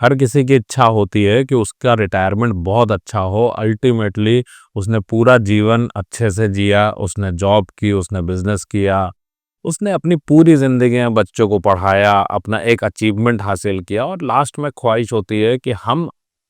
हर किसी की इच्छा होती है कि उसका रिटायरमेंट बहुत अच्छा हो। अल्टीमेटली उसने पूरा जीवन अच्छे से जिया, उसने जॉब की, उसने बिजनेस किया, उसने अपनी पूरी जिंदगी में बच्चों को पढ़ाया, अपना एक अचीवमेंट हासिल किया और लास्ट में ख्वाहिश होती है कि हम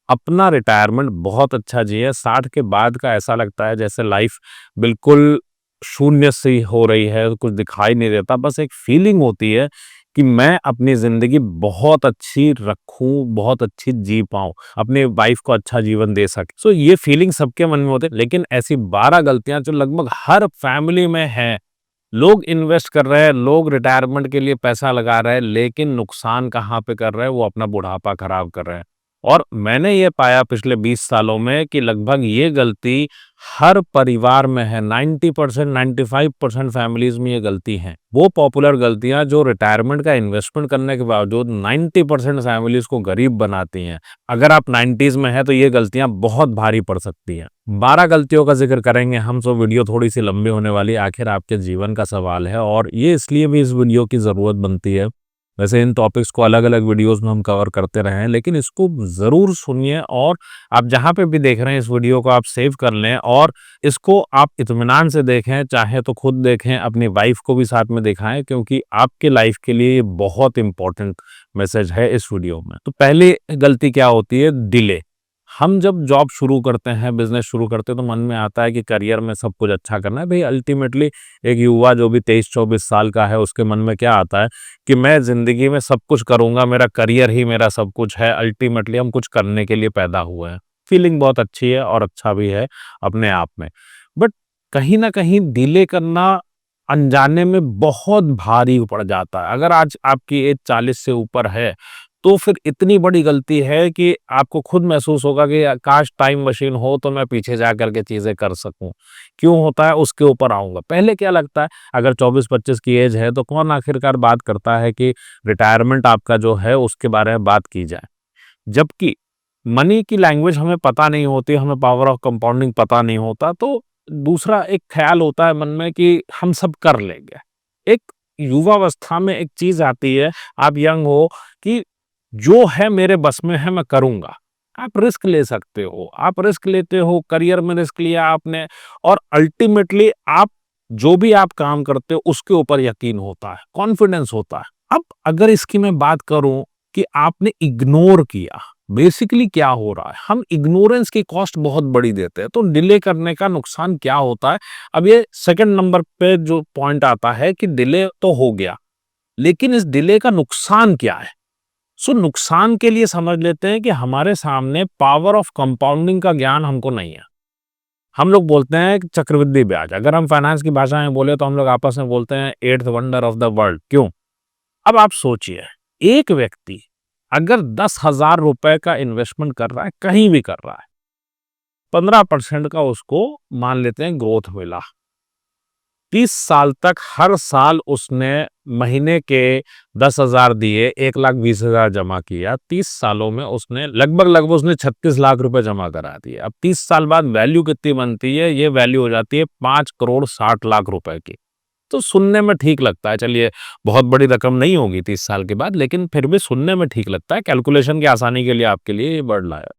अपना रिटायरमेंट बहुत अच्छा जिए। 60 के बाद का ऐसा लगता है जैसे लाइफ बिल्कुल शून्य सी हो रही है, कुछ दिखाई नहीं देता, बस एक फीलिंग होती है कि मैं अपनी ज़िंदगी बहुत अच्छी रखूँ, बहुत अच्छी जी पाऊँ, अपनी वाइफ़ को अच्छा जीवन दे सकें। सो ये फीलिंग सबके मन में होते हैं, लेकिन ऐसी 12 गलतियाँ जो लगभग हर फैमिली में हैं। लोग इन्वेस्ट कर रहे हैं, लोग रिटायरमेंट के लिए पैसा लगा रहे हैं, लेकिन नुकसान कहाँ पे कर रहे हैं, वो अपना बुढ़ापा खराब कर रहे हैं। और मैंने ये पाया पिछले 20 सालों में कि लगभग ये गलती हर परिवार में है। 90% 95% फैमिलीज में ये गलती है। वो पॉपुलर गलतियां जो रिटायरमेंट का इन्वेस्टमेंट करने के बावजूद 90% फैमिलीज को गरीब बनाती हैं। अगर आप 90s में हैं तो ये गलतियां बहुत भारी पड़ सकती हैं। 12 गलतियों का जिक्र करेंगे हम, तो वीडियो थोड़ी सी लंबी होने वाली, आखिर आपके जीवन का सवाल है और ये इसलिए भी इस वीडियो की ज़रूरत बनती है। वैसे इन टॉपिक्स को अलग-अलग वीडियोस में हम कवर करते रहे हैं, लेकिन इसको ज़रूर सुनिए और आप जहाँ पे भी देख रहे हैं इस वीडियो को आप सेव कर लें और इसको आप इत्मीनान से देखें, चाहे तो खुद देखें, अपनी वाइफ़ को भी साथ में दिखाएँ, क्योंकि आपके लाइफ़ के लिए ये बहुत इम्पोर्टेंट मैसेज है इस वीडियो में। तो पहली गलती क्या होती है? डिले। हम जब जॉब शुरू करते हैं, बिज़नेस शुरू करते हैं, तो मन में आता है कि करियर में सब कुछ अच्छा करना है। भई अल्टीमेटली एक युवा जो भी 23-24 साल का है, उसके मन में क्या आता है कि मैं ज़िंदगी में सब कुछ करूँगा, मेरा करियर ही मेरा सब कुछ है। अल्टीमेटली हम कुछ करने के लिए पैदा हुए हैं। फीलिंग बहुत अच्छी है और अच्छा भी है अपने आप में। बट कहीं न कहीं डिले करना अनजाने में बहुत भारी पड़ जाता है। अगर आज आपकी एज 40 से ऊपर है, तो फिर इतनी बड़ी गलती है कि आपको खुद महसूस होगा कि काश टाइम मशीन हो तो मैं पीछे जा कर के चीज़ें कर सकूँ। क्यों होता है उसके ऊपर आऊँगा। पहले क्या लगता है, अगर 24-25 की एज है तो कौन आखिरकार बात करता है कि रिटायरमेंट आपका जो है उसके बारे में बात की जाए। जबकि मनी की लैंग्वेज हमें पता नहीं होती, हमें पावर ऑफ कंपाउंडिंग पता नहीं होता, तो दूसरा एक ख़्याल होता है मन में कि हम सब कर लेंगे। एक युवावस्था में एक चीज़ आती है, आप यंग हो, कि जो है मेरे बस में है मैं करूँगा। आप रिस्क ले सकते हो, आप रिस्क लेते हो, करियर में रिस्क लिया आपने और अल्टीमेटली आप जो भी आप काम करते हो उसके ऊपर यकीन होता है, कॉन्फिडेंस होता है। अब अगर इसकी मैं बात करूँ कि आपने इग्नोर किया, बेसिकली क्या हो रहा है, हम इग्नोरेंस की कॉस्ट बहुत बड़ी देते हैं। तो डिले करने का नुकसान क्या होता है? अब ये सेकंड नंबर पे जो पॉइंट आता है कि डिले तो हो गया, लेकिन इस डिले का नुकसान क्या है? सो नुकसान के लिए समझ लेते हैं कि हमारे सामने पावर ऑफ कंपाउंडिंग का ज्ञान हमको नहीं है। हम लोग बोलते हैं कि चक्रवृद्धि ब्याज, अगर हम फाइनेंस की भाषा में बोले तो हम लोग आपस में बोलते हैं eighth wonder of the world. क्यों? अब आप सोचिए, एक व्यक्ति अगर 10,000 रुपए का इन्वेस्टमेंट कर रहा है, कहीं भी कर रहा है, 15% का उसको मान लेते हैं ग्रोथ मिला। 30 साल तक हर साल उसने महीने के 10,000 दिए, 1,20,000 जमा किया। 30 सालों में उसने लगभग उसने 36 लाख रुपए जमा करा दिए। अब 30 साल बाद वैल्यू कितनी बनती है? ये वैल्यू हो जाती है 5 करोड़ 60 लाख रुपए की। तो सुनने में ठीक लगता है, चलिए बहुत बड़ी रकम नहीं होगी 30 साल के बाद, लेकिन फिर भी सुनने में ठीक लगता है। कैलकुलेशन की आसानी के लिए आपके लिए ये वर्ड लाया।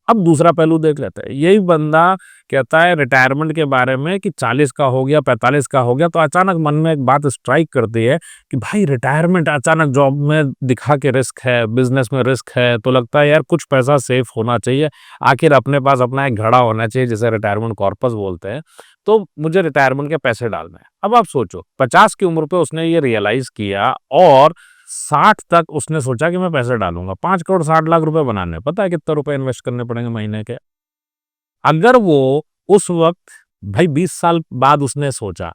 अब दूसरा पहलू देख लेते हैं। यही बंदा कहता है रिटायरमेंट के बारे में कि 40 का हो गया, 45 का हो गया, तो अचानक मन में एक बात स्ट्राइक करती है कि भाई रिटायरमेंट, अचानक जॉब में दिखा के रिस्क है, बिजनेस में रिस्क है, तो लगता है यार कुछ पैसा सेफ होना चाहिए। आखिर अपने पास अपना एक घड़ा होना चाहिए, जिसे रिटायरमेंट कॉर्पस बोलते हैं। तो मुझे रिटायरमेंट के पैसे डालने हैं। अब आप सोचो, 50 की उम्र पे उसने ये रियलाइज किया और 60 तक उसने सोचा कि मैं पैसे डालूंगा। 5 करोड़ 60 लाख रुपए बनाने, पता है कितने रुपए इन्वेस्ट करने पड़ेंगे महीने के? अगर वो उस वक्त, भाई 20 साल बाद उसने सोचा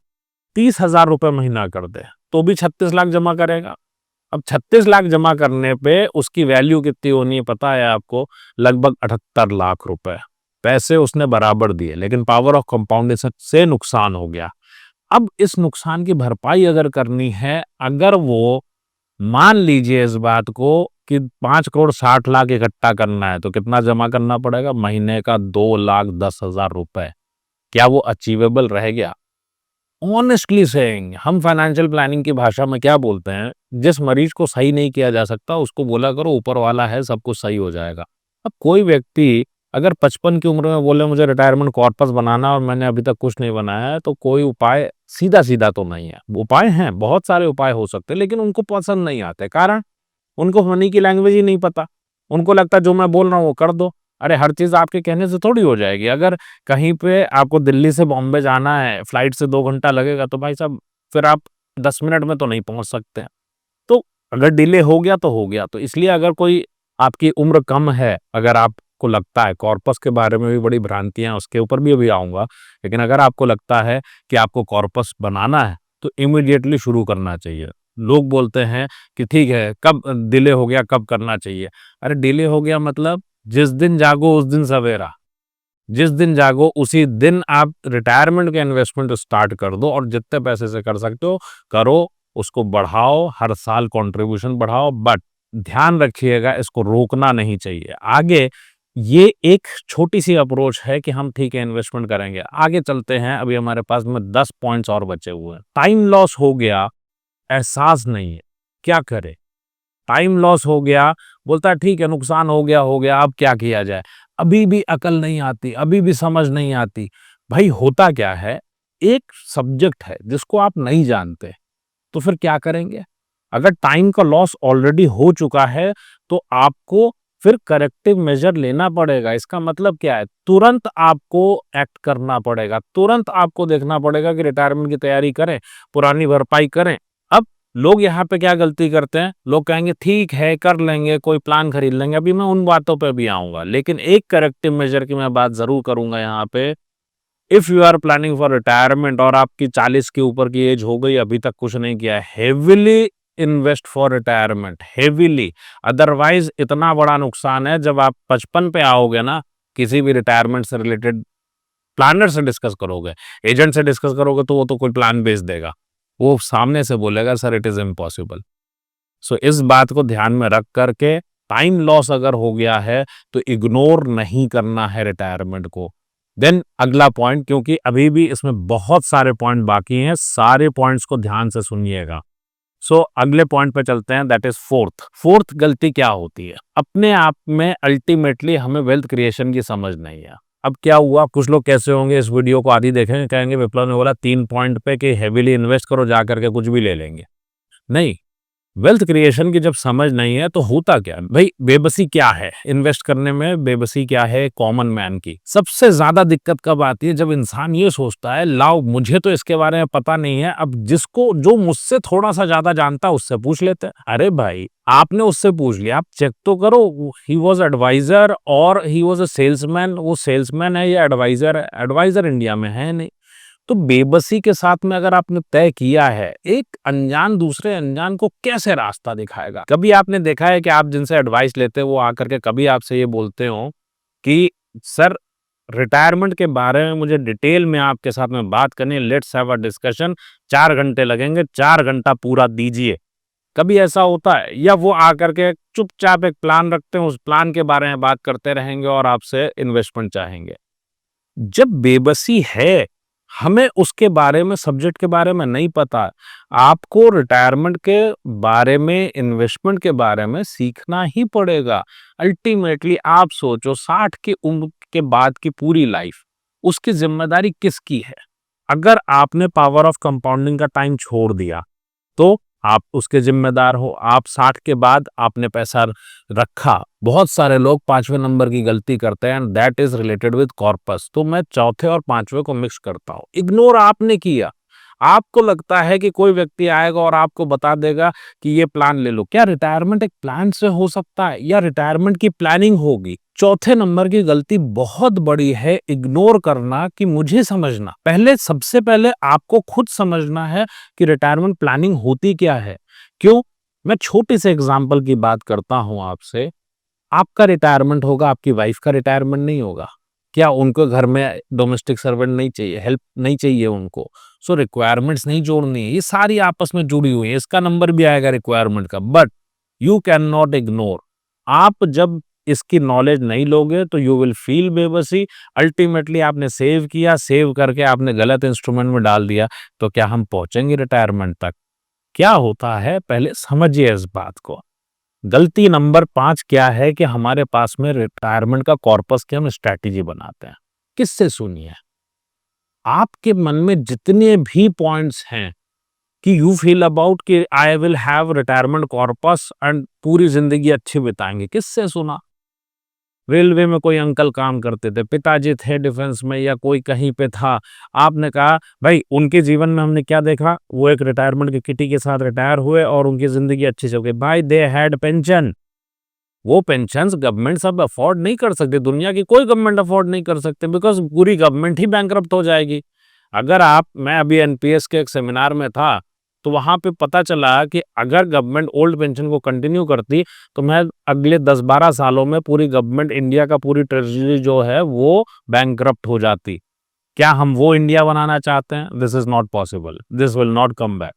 30,000 रुपए महीना कर दे, तो भी 36 लाख जमा करेगा। अब 36 लाख जमा करने पे उसकी वैल्यू कितनी होनी है पता है आपको? लगभग 78 लाख रुपए। पैसे उसने बराबर दिए, लेकिन पावर ऑफ कंपाउंडेशन से नुकसान हो गया। अब इस नुकसान की भरपाई अगर करनी है, अगर वो मान लीजिए इस बात को कि 5 करोड़ 60 लाख इकट्ठा करना है, तो कितना जमा करना पड़ेगा? महीने का 2,10,000 रुपए। क्या वो अचीवेबल रह गया? ऑनेस्टली सेइंग, हम फाइनेंशियल प्लानिंग की भाषा में क्या बोलते हैं, जिस मरीज को सही नहीं किया जा सकता उसको बोला करो ऊपर वाला है, सब कुछ सही हो जाएगा। अब कोई व्यक्ति अगर 55 की उम्र में बोले मुझे रिटायरमेंट कॉर्पस बनाना और मैंने अभी तक कुछ नहीं बनाया है, तो कोई उपाय सीधा-सीधा तो नहीं है। उपाय हैं, बहुत सारे उपाय हो सकते हैं, लेकिन उनको पसंद नहीं आते। कारण उनको मनी की लैंग्वेज ही नहीं पता। उनको लगता है जो मैं बोल रहा हूँ वो कर दो। अरे हर चीज़ आपके कहने से थोड़ी हो जाएगी। अगर कहीं पे आपको दिल्ली से बॉम्बे जाना है, फ्लाइट से 2 घंटा लगेगा तो भाई साहब फिर आप 10 मिनट में तो नहीं पहुँच सकते हैं। तो अगर डिले हो गया तो हो गया। तो इसलिए अगर कोई आपकी उम्र कम है, अगर आपको लगता है कॉर्पस के बारे में भी बड़ी भ्रांतियाँ उसके ऊपर भी अभी आऊँगा। लेकिन अगर आपको लगता है कि आपको कॉर्पस बनाना है, तो इमीडिएटली शुरू करना चाहिए। लोग बोलते हैं कि ठीक है, कब डिले हो गया, कब करना चाहिए? अरे डिले हो गया मतलब जिस दिन जागो उस दिन सवेरा। जिस दिन जागो उसी दिन आप रिटायरमेंट के इन्वेस्टमेंट स्टार्ट कर दो और जितने पैसे से कर सकते हो करो, उसको बढ़ाओ, हर साल कंट्रीब्यूशन बढ़ाओ, बट ध्यान रखिएगा इसको रोकना नहीं चाहिए। आगे ये एक छोटी-सी अप्रोच है कि हम ठीक है इन्वेस्टमेंट करेंगे। आगे चलते हैं, अभी हमारे पास में 10 पॉइंट्स और बचे हुए हैं। टाइम लॉस हो गया, एहसास नहीं है, क्या करें? टाइम लॉस हो गया, बोलता है ठीक है नुकसान हो गया, अब क्या किया जाए? अभी भी अकल नहीं आती, अभी भी समझ नहीं आती। भाई होता क्या है, एक सब्जेक्ट है जिसको आप नहीं जानते, तो फिर क्या करेंगे? अगर टाइम का लॉस ऑलरेडी हो चुका है, तो आपको फिर करेक्टिव मेजर लेना पड़ेगा। इसका मतलब क्या है? तुरंत आपको एक्ट करना पड़ेगा, तुरंत आपको देखना पड़ेगा कि रिटायरमेंट की तैयारी करें, पुरानी भरपाई करें। अब लोग यहाँ पे क्या गलती करते हैं, लोग कहेंगे ठीक है कर लेंगे, कोई प्लान खरीद लेंगे, अभी मैं उन बातों पे भी आऊँगा। लेकिन एक करेक्टिव मेजर की मैं बात ज़रूर करूँगा यहाँ पे, if you are planning for retirement और आपकी 40 के ऊपर की एज हो गई, अभी तक कुछ नहीं किया है, heavily invest for retirement, heavily. Otherwise इतना बड़ा नुकसान है, जब आप 55 पे आओगे ना, किसी भी रिटायरमेंट से रिलेटेड प्लानर से डिस्कस करोगे, एजेंट से डिस्कस करोगे, तो वो तो कोई प्लान बेच देगा। वो सामने से बोलेगा सर इट इज इम्पॉसिबल। सो इस बात को ध्यान में रख करके टाइम लॉस अगर हो गया है तो इग्नोर नहीं करना है रिटायरमेंट को। देन अगला पॉइंट, क्योंकि अभी भी इसमें बहुत सारे पॉइंट बाकी हैं, सारे पॉइंट्स को ध्यान से सुनिएगा। सो अगले पॉइंट पे चलते हैं, दैट इज फोर्थ गलती क्या होती है? अपने आप में अल्टीमेटली हमें वेल्थ क्रिएशन की समझ नहीं है। अब क्या हुआ, कुछ लोग कैसे होंगे, इस वीडियो को आधी देखेंगे, कहेंगे विप्लव ने बोला 3 पॉइंट पे कि हेविली इन्वेस्ट करो, जा करके कुछ भी ले लेंगे। नहीं, वेल्थ क्रिएशन की जब समझ नहीं है तो होता क्या है भाई, बेबसी क्या है इन्वेस्ट करने में, बेबसी क्या है कॉमन मैन की। सबसे ज्यादा दिक्कत कब आती है, जब इंसान ये सोचता है लाओ मुझे तो इसके बारे में पता नहीं है, अब जिसको जो मुझसे थोड़ा सा ज्यादा जानता है उससे पूछ लेते हैं। अरे भाई आपने उससे पूछ लिया, आप चेक तो करो, ही वॉज एडवाइजर और ही वॉज अ सेल्समैन। वो सेल्समैन है या एडवाइजर है? एडवाइजर इंडिया में है नहीं। तो बेबसी के साथ में अगर आपने तय किया है, एक अनजान दूसरे अनजान को कैसे रास्ता दिखाएगा? कभी आपने देखा है कि आप जिनसे एडवाइस लेते हो वो आकर के कभी आपसे ये बोलते हो कि सर रिटायरमेंट के बारे में मुझे डिटेल में आपके साथ में बात करनी है, लेट्स हैव अ डिस्कशन, 4 घंटे लगेंगे, 4 घंटा पूरा दीजिए? कभी ऐसा होता है? या वो आकर के चुपचाप एक प्लान रखते हैं, उस प्लान के बारे में बात करते रहेंगे और आपसे इन्वेस्टमेंट चाहेंगे? जब बेबसी है, हमें उसके बारे में, सब्जेक्ट के बारे में नहीं पता, आपको रिटायरमेंट के बारे में, इन्वेस्टमेंट के बारे में सीखना ही पड़ेगा। अल्टीमेटली आप सोचो 60 की उम्र के बाद की पूरी लाइफ, उसकी जिम्मेदारी किसकी है? अगर आपने पावर ऑफ कंपाउंडिंग का टाइम छोड़ दिया, तो आप उसके ज़िम्मेदार हो। आप 60 के बाद आपने पैसा रखा। बहुत सारे लोग 5वें नंबर की गलती करते हैं, and that is related with corpus. तो मैं चौथे और 5वें को मिक्स करता हूँ। इग्नोर आपने किया। आपको लगता है कि कोई व्यक्ति आएगा और आपको बता देगा कि ये प्लान ले लो। क्या रिटायरमेंट एक प्लान से हो सकता है, या रिटायरमेंट की प्लानिंग होगी? चौथे नंबर की गलती बहुत बड़ी है, इग्नोर करना कि मुझे समझना। पहले, सबसे पहले आपको खुद समझना है कि रिटायरमेंट प्लानिंग होती क्या है। क्यों? मैं छोटे से एग्जांपल की बात करता हूं आपसे। आपका रिटायरमेंट होगा, आपकी वाइफ का रिटायरमेंट नहीं होगा। क्या उनको घर में डोमेस्टिक सर्वेंट नहीं चाहिए, हेल्प नहीं चाहिए उनको? सो रिक्वायरमेंट्स नहीं जोड़नी है, ये सारी आपस में जुड़ी हुई है। इसका नंबर भी आएगा रिक्वायरमेंट का, but you can not ignore. आप जब इसकी नॉलेज नहीं लोगे तो यू विल फील बेबसी। अल्टीमेटली आपने सेव किया, सेव करके आपने गलत इंस्ट्रूमेंट में डाल दिया, तो क्या हम पहुंचेंगे रिटायरमेंट तक? क्या होता है पहले समझिए इस बात को। गलती नंबर 5 क्या है कि हमारे पास में रिटायरमेंट का कॉर्पस की हम स्ट्रैटेजी बनाते हैं। किससे सुनिए? आपके मन में जितने भी पॉइंट्स हैं कि यू फील अबाउट कि I will have retirement corpus and पूरी जिंदगी अच्छी बिताएंगे, किससे सुना? रेलवे में कोई अंकल काम करते थे, पिताजी थे डिफेंस में या कोई कहीं पे था, आपने कहा भाई उनके जीवन में हमने क्या देखा, वो एक रिटायरमेंट की किटी के साथ रिटायर हुए और उनकी जिंदगी अच्छी चल गई। भाई दे हैड पेंशन। वो पेंशन्स गवर्नमेंट सब अफोर्ड नहीं कर सकती, दुनिया की कोई गवर्नमेंट अफोर्ड नहीं कर सकते, बिकॉज पूरी गवर्नमेंट ही बैंकरप्ट हो जाएगी। अगर आप मैं अभी एनपीएस के एक सेमिनार में था, तो वहां पे पता चला कि अगर गवर्नमेंट ओल्ड पेंशन को कंटिन्यू करती तो मैं अगले 10-12 सालों में पूरी गवर्नमेंट इंडिया का पूरी ट्रेजरी जो है वो बैंकरप्ट हो जाती। क्या हम वो इंडिया बनाना चाहते हैं? This is not possible, this will not come back.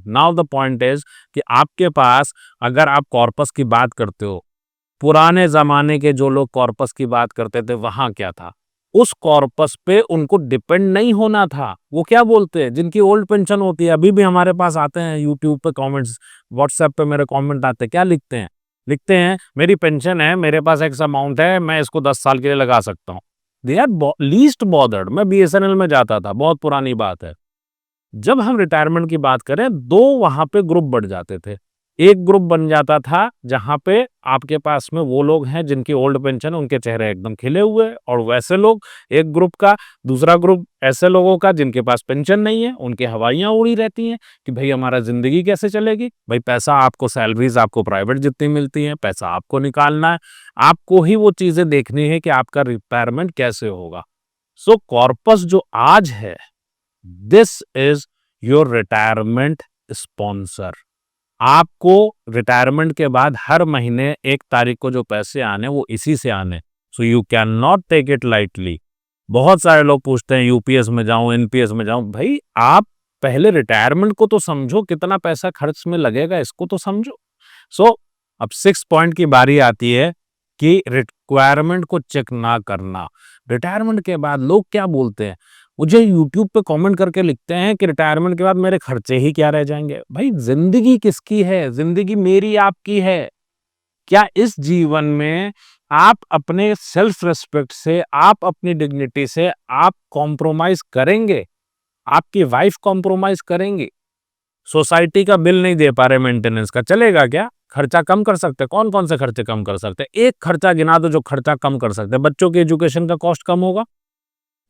Now the point is कि आपके पास, अगर आप कॉर्पस की बात करते हो, पुराने जमाने के जो लोग कॉर्पस की बात करते थे वहां क्या था? उस कॉर्पस पे उनको डिपेंड नहीं होना था। वो क्या बोलते हैं, जिनकी ओल्ड पेंशन होती है, अभी भी हमारे पास आते हैं यूट्यूब पे कमेंट्स, व्हाट्सएप पे मेरे कमेंट आते हैं, क्या लिखते हैं? लिखते हैं मेरी पेंशन है, मेरे पास एक्स अमाउंट है, मैं इसको 10 साल के लिए लगा सकता हूँ। They are least bothered. मैं बीएसएनएल में जाता था, बहुत पुरानी बात है। जब हम रिटायरमेंट की बात करें, दो वहां पे ग्रुप बढ़ जाते थे। एक ग्रुप बन जाता था जहां पे आपके पास में वो लोग हैं जिनकी ओल्ड पेंशन, उनके चेहरे एकदम खिले हुए और वैसे लोग एक ग्रुप का। दूसरा ग्रुप ऐसे लोगों का जिनके पास पेंशन नहीं है, उनकी हवाइयां उड़ी रहती हैं कि भाई हमारा जिंदगी कैसे चलेगी। भाई पैसा आपको, सैलरीज आपको प्राइवेट जितनी मिलती हैं, पैसा आपको निकालना है, आपको ही वो चीजें देखनी है कि आपका रिटायरमेंट कैसे होगा। सो कॉर्पस जो आज है, this is your retirement sponsor. आपको रिटायरमेंट के बाद हर महीने 1 तारीख को जो पैसे आने वो इसी से आने। So you can not take it lightly. बहुत सारे लोग पूछते हैं यूपीएस में जाऊं, एनपीएस में जाऊं। भाई आप पहले रिटायरमेंट को तो समझो, कितना पैसा खर्च में लगेगा इसको तो समझो। सो अब 6 पॉइंट की बारी आती है कि रिक्वायरमेंट को चेक ना करना। रिटायरमेंट के बाद लोग क्या बोलते हैं, मुझे यूट्यूब पे कमेंट करके लिखते हैं कि रिटायरमेंट के बाद मेरे खर्चे ही क्या रह जाएंगे। भाई जिंदगी किसकी है? जिंदगी मेरी आपकी है। क्या इस जीवन में आप अपने सेल्फ रिस्पेक्ट से, आप अपनी डिग्निटी से आप कॉम्प्रोमाइज करेंगे? आपकी वाइफ कॉम्प्रोमाइज करेंगी? सोसाइटी का बिल नहीं दे पा रहे मेंटेनेंस का, चलेगा क्या? खर्चा कम कर सकते हैं। कौन कौन से खर्चे कम कर सकते हैं? एक खर्चा गिना दो जो खर्चा कम कर सकते हैं। बच्चों के एजुकेशन का कॉस्ट कम होगा।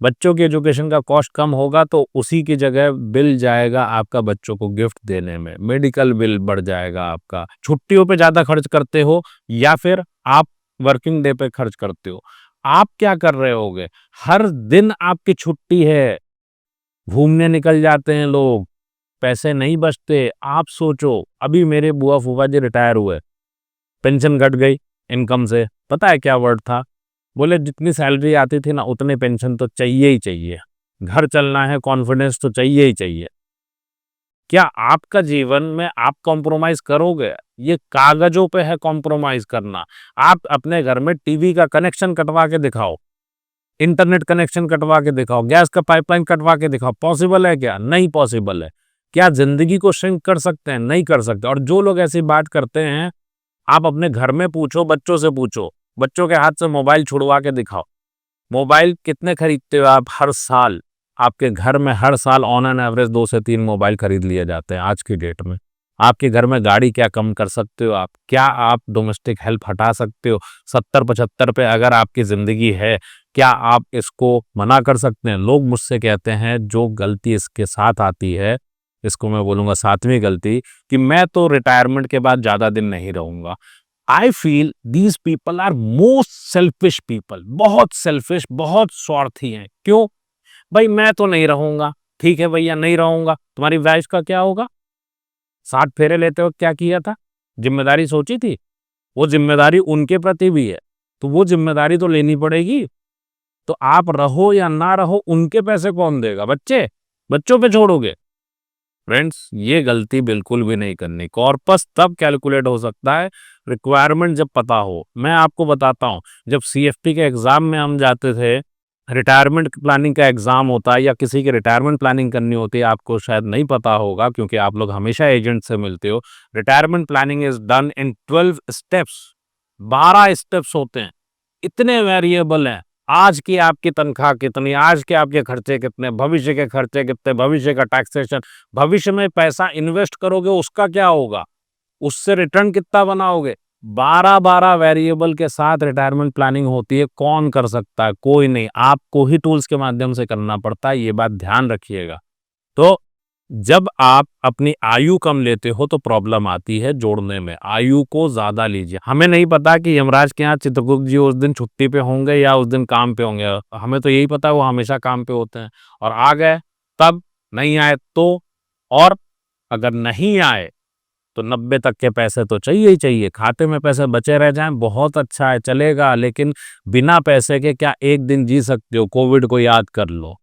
बच्चों के एजुकेशन का कॉस्ट कम होगा तो उसी की जगह बिल जाएगा आपका बच्चों को गिफ्ट देने में, मेडिकल बिल बढ़ जाएगा आपका। छुट्टियों पे ज्यादा खर्च करते हो या फिर आप वर्किंग डे पे खर्च करते हो? आप क्या कर रहे होगे? हर दिन आपकी छुट्टी है, घूमने निकल जाते हैं लोग, पैसे नहीं बचते। आप सोचो, अभी मेरे बुआ फूफा जी रिटायर हुए, पेंशन घट गई इनकम से। पता है क्या वर्ड था? बोले जितनी सैलरी आती थी ना उतने पेंशन तो चाहिए ही चाहिए, घर चलना है, कॉन्फिडेंस तो चाहिए ही चाहिए। क्या आपका जीवन में आप कॉम्प्रोमाइज करोगे? ये कागजों पे है कॉम्प्रोमाइज करना। आप अपने घर में टीवी का कनेक्शन कटवा के दिखाओ, इंटरनेट कनेक्शन कटवा के दिखाओ, गैस का पाइपलाइन कटवा के दिखाओ। पॉसिबल है क्या? नहीं पॉसिबल है। क्या जिंदगी को श्रिंक कर सकते हैं? नहीं कर सकते। और जो लोग ऐसी बात करते हैं, आप अपने घर में पूछो, बच्चों से पूछो, बच्चों के हाथ से मोबाइल छुड़वा के दिखाओ। मोबाइल कितने खरीदते हो आप हर साल? आपके घर में हर साल ऑन एन एवरेज 2 से 3 मोबाइल खरीद लिए जाते हैं आज की डेट में। आपके घर में गाड़ी क्या कम कर सकते हो आप? क्या आप डोमेस्टिक हेल्प हटा सकते हो? 70-75 पे अगर आपकी जिंदगी है, क्या आप इसको मना कर सकते हैं? लोग मुझसे कहते हैं, जो गलती इसके साथ आती है, इसको मैं बोलूंगा 7वीं गलती, कि मैं तो रिटायरमेंट के बाद ज्यादा दिन नहीं रहूंगा। I feel these people are most selfish people. बहुत सेल्फिश, बहुत स्वार्थी हैं। क्यों? भाई मैं तो नहीं रहूंगा, ठीक है भैया नहीं रहूंगा, तुम्हारी वाइफ का क्या होगा? 60 फेरे लेते वक्त क्या किया था? जिम्मेदारी सोची थी? वो जिम्मेदारी उनके प्रति भी है, तो वो जिम्मेदारी तो लेनी पड़ेगी। तो आप रहो या ना रहो, उनके पैसे कौन देगा? बच्चे, बच्चों पे छोड़ोगे? फ्रेंड्स, ये गलती बिल्कुल भी नहीं करनी। कॉर्पस तब कैलकुलेट हो सकता है रिक्वायरमेंट जब पता हो। मैं आपको बताता हूँ, जब सीएफपी के एग्जाम में हम जाते थे, रिटायरमेंट प्लानिंग का एग्जाम होता है या किसी की रिटायरमेंट प्लानिंग करनी होती है, आपको शायद नहीं पता होगा क्योंकि आप लोग हमेशा एजेंट से मिलते हो। Retirement planning is done in 12 steps. 12 steps होते हैं, इतने वेरिएबल हैं। आज की आपकी तनख्वाह कितनी, आज के आपके खर्चे कितने, भविष्य के खर्चे कितने, भविष्य का टैक्सेशन, भविष्य में पैसा इन्वेस्ट करोगे उसका क्या होगा, उससे रिटर्न कितना बनाओगे। 12 वेरिएबल के साथ रिटायरमेंट प्लानिंग होती है। कौन कर सकता है? कोई नहीं, आपको ही टूल्स के माध्यम से करना पड़ता है। ये बात ध्यान रखिएगा। तो जब आप अपनी आयु कम लेते हो तो प्रॉब्लम आती है जोड़ने में। आयु को ज्यादा लीजिए। हमें नहीं पता कि यमराज के यहाँ चित्रगुप्त जी उस दिन छुट्टी पे होंगे या उस दिन काम पे होंगे। हमें तो यही पता है वो हमेशा काम पे होते हैं। और आ गए तब, नहीं आए तो, और अगर नहीं आए तो 90 तक के पैसे तो चाहिए ही चाहिए। खाते में पैसे बचे रह जाएं बहुत अच्छा है, चलेगा, लेकिन बिना पैसे के क्या एक दिन जी सकते हो? कोविड को याद कर लो।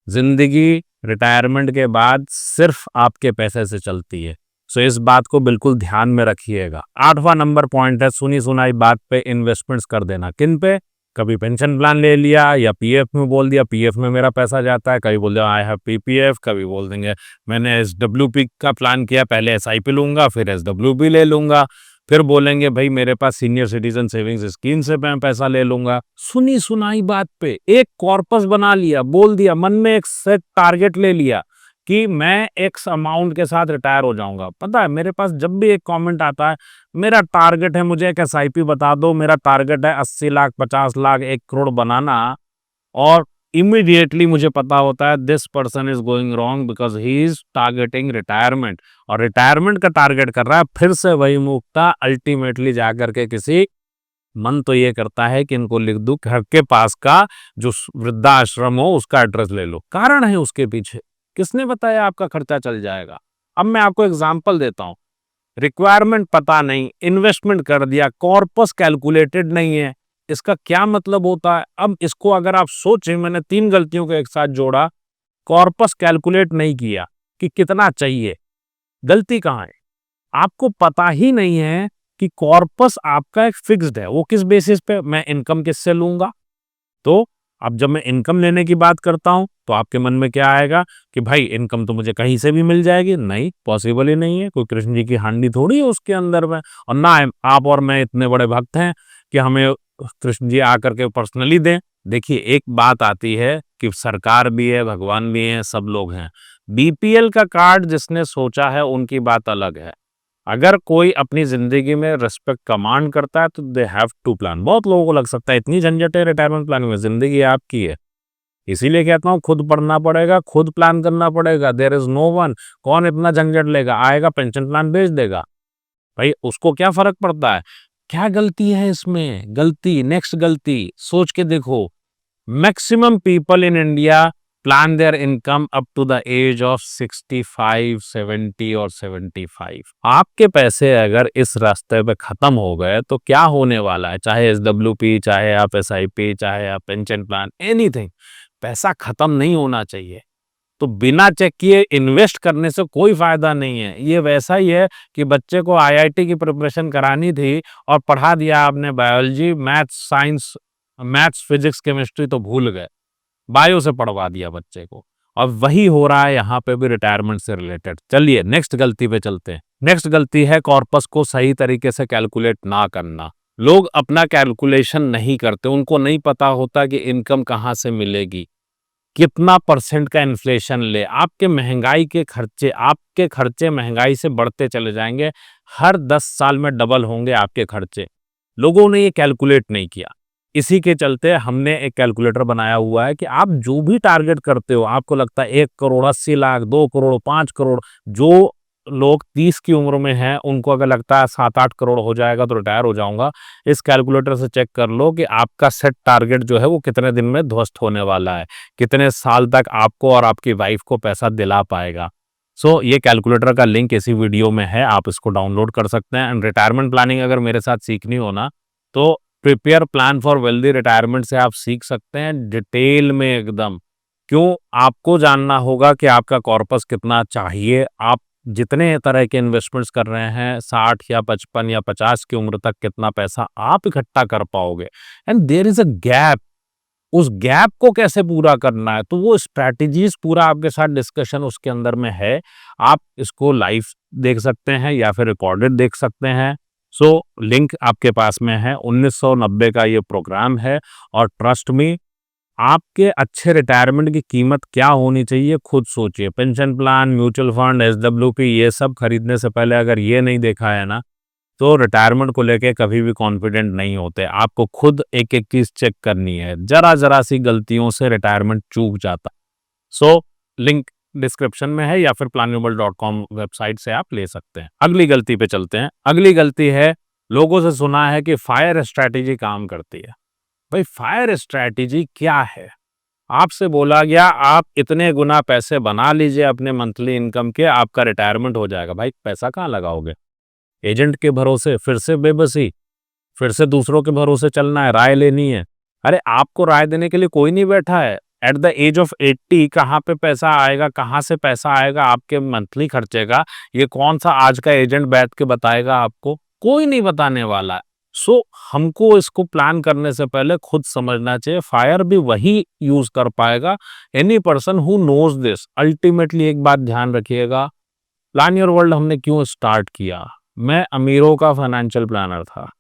जिंदगी रिटायरमेंट के बाद सिर्फ आपके पैसे से चलती है। सो इस बात को बिल्कुल ध्यान में रखिएगा। 8वां नंबर पॉइंट है, सुनी सुनाई बात पे इन्वेस्टमेंट्स कर देना। किन पे? कभी पेंशन प्लान ले लिया या पीएफ में बोल दिया पीएफ में मेरा पैसा जाता है, कभी बोल दिया आई हैव पीपीएफ, कभी बोल देंगे मैंने एसडब्ल्यूपी का प्लान किया, पहले एसआईपी लूंगा फिर एसडब्ल्यूपी ले लूंगा, फिर बोलेंगे भाई मेरे पास सीनियर सिटीजन सेविंग्स स्कीम से मैं पैसा ले लूंगा। सुनी सुनाई बात पे एक कॉर्पस बना लिया, बोल दिया, मन में एक सेट टारगेट ले लिया कि मैं एक्स अमाउंट के साथ रिटायर हो जाऊंगा। पता है मेरे पास जब भी एक कमेंट आता है, मेरा टारगेट है मुझे एक एसआईपी बता दो, मेरा टारगेट है 80 लाख 50 लाख 1 करोड़ बनाना, और इमीडिएटली मुझे पता होता है this person is going wrong because he is targeting retirement, और रिटायरमेंट का टारगेट कर रहा है। फिर से वही मुक्ता, अल्टीमेटली जाकर के किसी, मन तो ये करता है कि इनको लिख दूं घर के पास का जो वृद्धाश्रम हो उसका एड्रेस ले लो। कारण है उसके पीछे, किसने बताया आपका खर्चा चल जाएगा? अब मैं आपको एग्जांपल देता हूं। रिक्वायरमेंट पता नहीं, इन्वेस्टमेंट कर दिया, कॉर्पस कैलकुलेटेड नहीं है, इसका क्या मतलब होता है? अब इसको अगर आप सोचें, मैंने 3 गलतियों को एक साथ जोड़ा। कॉर्पस कैलकुलेट नहीं किया कि कितना चाहिए। गलती कहाँ है? आपको पता ही नहीं है कि कॉर्पस आपका एक फिक्स्ड है। वो किस बेसिस पे? मैं इनकम किससे लूंगा? तो अब जब मैं इनकम लेने की बात करता हूं तो आपके मन में क्या आएगा कि भाई इनकम तो मुझे कहीं से भी मिल जाएगी। नहीं, पॉसिबल ही नहीं है। कोई कृष्ण जी की हांडी थोड़ी है उसके अंदर में। और ना आप और मैं इतने बड़े भक्त हैं कि हमें कृष्ण जी आकर के पर्सनली दें। देखिए, एक बात आती है कि सरकार भी है, भगवान भी है, सब लोग हैं। बीपीएल का कार्ड जिसने सोचा है उनकी बात अलग है। अगर कोई अपनी जिंदगी में रिस्पेक्ट कमांड करता है तो दे हैव टू प्लान। बहुत लोगों को लग सकता है इतनी झंझट है रिटायरमेंट प्लानिंग में, जिंदगी आपकी है। इसीलिए कहता हूँ खुद पढ़ना पड़ेगा, खुद प्लान करना पड़ेगा। There is no one. कौन इतना झंझट लेगा? आएगा पेंशन प्लान भेज देगा, भाई उसको क्या फर्क पड़ता है? क्या गलती है इसमें? गलती, नेक्स्ट गलती सोच के देखो। Maximum people in India plan their income up to the age of 65, 70 और 75। आपके पैसे अगर इस रास्ते पे खत्म हो गए तो क्या होने वाला है? चाहे एसडब्ल्यूपी, चाहे आप एसआईपी, चाहे आप पेंशन प्लान, एनीथिंग, पैसा खत्म नहीं होना चाहिए। तो बिना चेक किए इन्वेस्ट करने से कोई फायदा नहीं है। ये वैसा ही है कि बच्चे को आईआईटी की प्रिपरेशन करानी थी और पढ़ा दिया आपने biology, maths, science, maths, physics, chemistry तो भूल गए, बायो से पढ़वा दिया बच्चे को। और वही हो रहा है यहाँ पे भी रिटायरमेंट से रिलेटेड। चलिए नेक्स्ट गलती पे चलते हैं। नेक्स्ट गलती है कॉर्पस को सही तरीके से कैलकुलेट ना करना। लोग अपना कैलकुलेशन नहीं करते, उनको नहीं पता होता कि इनकम कहाँ से मिलेगी, कितना परसेंट का इन्फ्लेशन ले। आपके खर्चे महंगाई से बढ़ते चले जाएंगे। हर 10 साल में डबल होंगे आपके खर्चे। लोगों ने ये कैलकुलेट नहीं किया। इसी के चलते हमने एक कैलकुलेटर बनाया हुआ है कि आप जो भी टारगेट करते हो, आपको लगता है 1 करोड़ 80 लाख, 2 करोड़ 5 करोड़, जो लोग 30 की उम्र में हैं उनको अगर लगता है 7-8 करोड़ हो जाएगा तो रिटायर हो जाऊंगा, इस कैलकुलेटर से चेक कर लो कि आपका सेट टारगेट जो है वो कितने दिन में ध्वस्त होने वाला है, कितने साल तक आपको और आपकी वाइफ को पैसा दिला पाएगा। ये कैलकुलेटर का लिंक इसी वीडियो में है, आप इसको डाउनलोड कर सकते हैं। एंड रिटायरमेंट प्लानिंग अगर मेरे साथ सीखनी हो ना तो prepare plan for wealthy retirement से आप सीख सकते हैं डिटेल में एकदम। क्यों? आपको जानना होगा कि आपका कॉर्पस कितना चाहिए। आप जितने तरह के इन्वेस्टमेंट्स कर रहे हैं, 60 या 55 या 50 की उम्र तक कितना पैसा आप इकट्ठा कर पाओगे, and there is a gap. उस गैप को कैसे पूरा करना है, तो वो स्ट्रैटेजीज पूरा आपके साथ डिस्कशन उसके अंदर में है। आप इसको लाइव देख सकते हैं या फिर रिकॉर्डेड देख सकते हैं। सो लिंक आपके पास में है। 1990 का ये प्रोग्राम है और ट्रस्ट मी, आपके अच्छे रिटायरमेंट की कीमत क्या होनी चाहिए खुद सोचिए। Pension plan, mutual fund, SWP, ये सब खरीदने से पहले अगर ये नहीं देखा है ना, तो रिटायरमेंट को लेके कभी भी कॉन्फिडेंट नहीं होते। आपको खुद एक-एक चीज़ चेक करनी है। ज़रा-ज़रा सी गलतियों से रिटायरमेंट चूक जाता। सो लिंक डिस्क्रिप्शन में है या फिर planyourworld.com वेबसाइट से आप ले सकते हैं। अगली गलती पे चलते हैं। अगली गलती है, लोगों से सुना है कि फायर स्ट्रैटेजी काम करती है। भाई फायर स्ट्रैटेजी क्या है? आपसे बोला गया आप इतने गुना पैसे बना लीजिए अपने मंथली इनकम के, आपका रिटायरमेंट हो जाएगा। भाई पैसा कहाँ लगाओगे? एजेंट के भरोसे, फिर से बेबसी, फिर से दूसरों के भरोसे चलना है, राय लेनी है। अरे आपको राय देने के लिए कोई नहीं बैठा है। एट द एज ऑफ 80 कहाँ पे पैसा आएगा, कहाँ से पैसा आएगा आपके मंथली खर्चे का, ये कौन सा आज का एजेंट बैठ के बताएगा आपको? कोई नहीं बताने वाला है। सो हमको इसको प्लान करने से पहले खुद समझना चाहिए। फायर भी वही यूज कर पाएगा, any person who knows this. Ultimately एक बात ध्यान रखिएगा, प्लान योर वर्ल्ड हमने क्यों स्टार्ट किया? मैं अमीरों का फाइनेंशियल प्लानर था।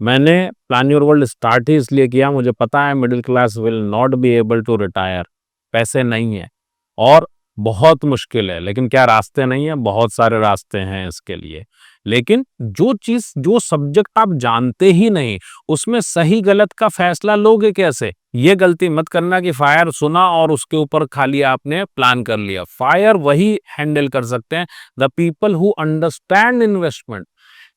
मैंने प्लान योर वर्ल्ड स्टार्ट ही इसलिए किया, मुझे पता है middle class will not be able to retire. पैसे नहीं है और बहुत मुश्किल है, लेकिन क्या रास्ते नहीं है? बहुत सारे रास्ते हैं इसके लिए। लेकिन जो चीज, जो सब्जेक्ट आप जानते ही नहीं, उसमें सही गलत का फैसला लोगे कैसे? ये गलती मत करना कि फायर सुना और उसके ऊपर खाली आपने प्लान कर लिया। फायर वही हैंडल कर सकते हैं, the people who understand investment.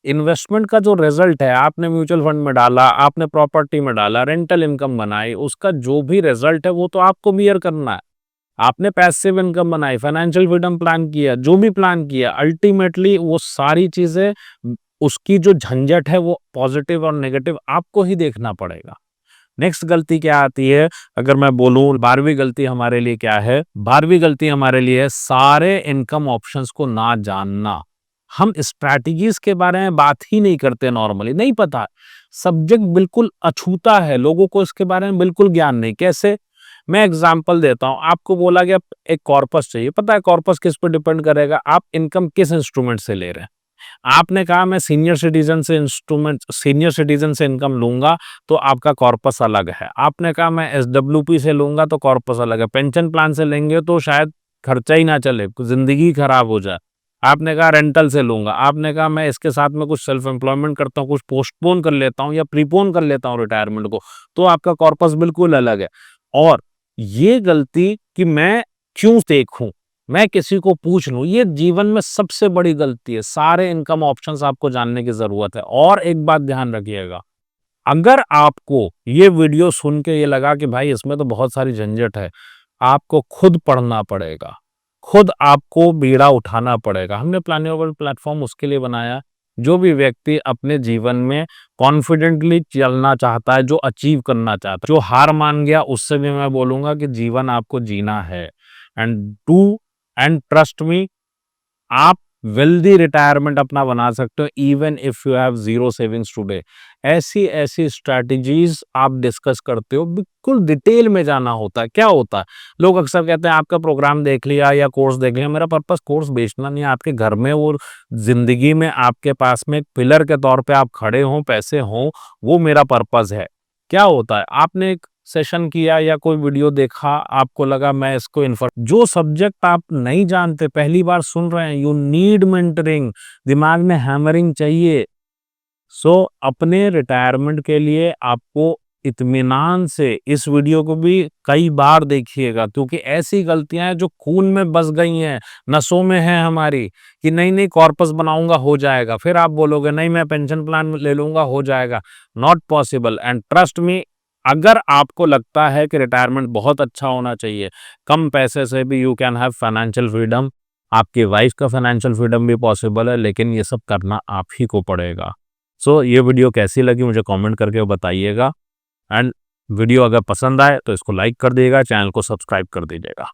Investment का जो रिजल्ट है, आपने म्यूचुअल फंड में डाला, आपने प्रॉपर्टी में डाला, रेंटल इनकम बनाई, उसका जो भी रिजल्ट है वो तो आपको बियर करना है। आपने पैसिव इनकम बनाई, फाइनेंशियल फ्रीडम प्लान किया, जो भी प्लान किया, अल्टीमेटली वो सारी चीजें, उसकी जो झंझट है वो पॉजिटिव और नेगेटिव आपको ही देखना पड़ेगा। नेक्स्ट गलती क्या आती है? अगर मैं बोलूं 12वीं गलती हमारे लिए क्या है? 12वीं गलती हमारे लिए है सारे इनकम ऑप्शंस को ना जानना। हम स्ट्रैटेजीज के बारे में बात ही नहीं करते, नॉर्मली नहीं पता। सब्जेक्ट बिल्कुल अछूता है, लोगों को इसके बारे में बिल्कुल ज्ञान नहीं। कैसे? मैं एग्जांपल देता हूं। आपको बोला गया एक कॉर्पस चाहिए, पता है कॉर्पस किस पर डिपेंड करेगा? आप इनकम किस इंस्ट्रूमेंट से ले रहे हैं। आपने कहा मैं सीनियर सिटीजन से इनकम लूंगा, तो आपका कॉर्पस अलग है। आपने कहा मैं एसडब्ल्यूपी से लूंगा, तो कॉर्पस अलग है। पेंशन प्लान से लेंगे तो शायद खर्चा ही ना चले, जिंदगी खराब हो जाए। आपने कहा रेंटल से लूंगा, आपने कहा मैं इसके साथ में कुछ सेल्फ एम्प्लॉयमेंट करता हूँ, कुछ पोस्टपोन कर लेता हूँ या प्रीपोन कर लेता हूँ रिटायरमेंट को, तो आपका कॉर्पस बिल्कुल अलग है। और ये गलती कि मैं क्यों देखूं, मैं किसी को पूछ लूं, ये जीवन में सबसे बड़ी गलती है। सारे इनकम ऑप्शंस आपको जानने की जरूरत है। और एक बात ध्यान रखिएगा, अगर आपको ये वीडियो सुन के ये लगा कि भाई इसमें तो बहुत सारी झंझट है, आपको खुद पढ़ना पड़ेगा, खुद आपको बीड़ा उठाना पड़ेगा। हमने प्लान योर वर्ल्ड प्लेटफॉर्म उसके लिए बनाया, जो भी व्यक्ति अपने जीवन में कॉन्फिडेंटली चलना चाहता है, जो अचीव करना चाहता है, जो हार मान गया, उससे भी मैं बोलूंगा कि जीवन आपको जीना है। And do and trust me, आप वेल्दी रिटायरमेंट अपना बना सकते हो even if you have zero savings today. ऐसी ऐसी स्ट्रैटेजीज आप डिस्कस करते हो, बिल्कुल डिटेल में जाना होता है। क्या होता है, लोग अक्सर कहते हैं आपका प्रोग्राम देख लिया या कोर्स देख लिया। मेरा पर्पस कोर्स बेचना नहीं है, आपके घर में वो जिंदगी में आपके पास में एक पिलर के तौर पे आप खड़े हों, पैसे हों, वो मेरा पर्पस है। क्या होता है, आपने एक सेशन किया या कोई वीडियो देखा, आपको लगा मैं इसको जो सब्जेक्ट आप नहीं जानते, पहली बार सुन रहे हैं, यू नीड मेंटरिंग, दिमाग में हैमरिंग चाहिए। सो अपने रिटायरमेंट के लिए आपको इत्मीनान से इस वीडियो को भी कई बार देखिएगा, क्योंकि ऐसी गलतियां हैं जो खून में बस गई हैं, नसों में है हमारी, कि नहीं नहीं कॉर्पस बनाऊंगा हो जाएगा, फिर आप बोलोगे नहीं मैं पेंशन प्लान ले लूंगा हो जाएगा। Not possible. And trust me, अगर आपको लगता है कि रिटायरमेंट बहुत अच्छा होना चाहिए, कम पैसे से भी you can have financial freedom, आपकी वाइफ का फाइनेंशियल फ्रीडम भी पॉसिबल है, लेकिन ये सब करना आप ही को पड़ेगा। सो ये वीडियो कैसी लगी मुझे कमेंट करके बताइएगा। एंड वीडियो अगर पसंद आए तो इसको लाइक कर दीजिएगा, चैनल को सब्सक्राइब कर दीजिएगा।